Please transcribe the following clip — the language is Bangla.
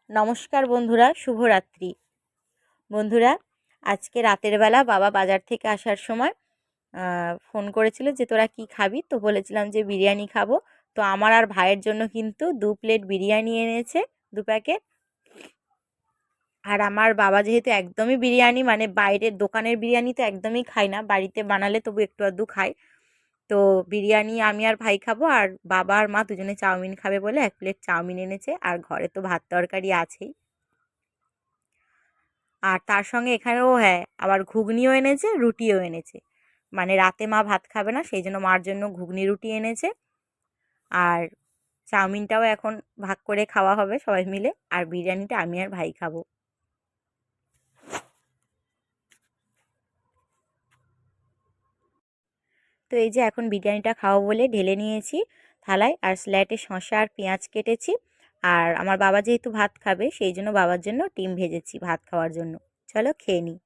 নমস্কার বন্ধুরা, শুভরাত্রি। বন্ধুরা, আজকে রাতের বেলা বাবা বাজার থেকে আসার সময় ফোন করেছিল যে তোরা কি খাবি, তো বলেছিলাম যে বিরিয়ানি খাবো। তো আমার আর ভাইয়ের জন্য কিন্তু 2 প্লেট বিরিয়ানি এনেছে, 2 প্যাকেট। আর আমার বাবা যেহেতু একদমই বিরিয়ানি মানে বাইরের দোকানের বিরিয়ানি তো একদমই খায় না, বাড়িতে বানালে তবু একটু আধটু খায়। তো বিরিয়ানি আমি আর ভাই খাবো, আর বাবা আর মা দুজনে চাউমিন খাবে বলে 1 প্লেট চাউমিন এনেছে। আর ঘরে তো ভাত তরকারি আছেই। আর তার সঙ্গে এখানেও হ্যাঁ, আবার ঘুগনিও এনেছে, রুটিও এনেছে। মানে রাতে মা ভাত খাবে না, সেই জন্য মার জন্য ঘুগনি রুটি এনেছে। আর চাউমিনটাও এখন ভাগ করে খাওয়া হবে সবাই মিলে, আর বিরিয়ানিটা আমি আর ভাই খাবো। তো এই যে এখন বিরিয়ানিটা খাওয়া বলে ঢেলে নিয়েছি থালায়, আর স্ল্যাটে শসা আর পেঁয়াজ কেটেছি। আর আমার বাবা যেহেতু ভাত খাবে, সেই জন্য বাবার জন্য ডিম ভেজেছি ভাত খাওয়ার জন্য। চলো খেয়ে নিই।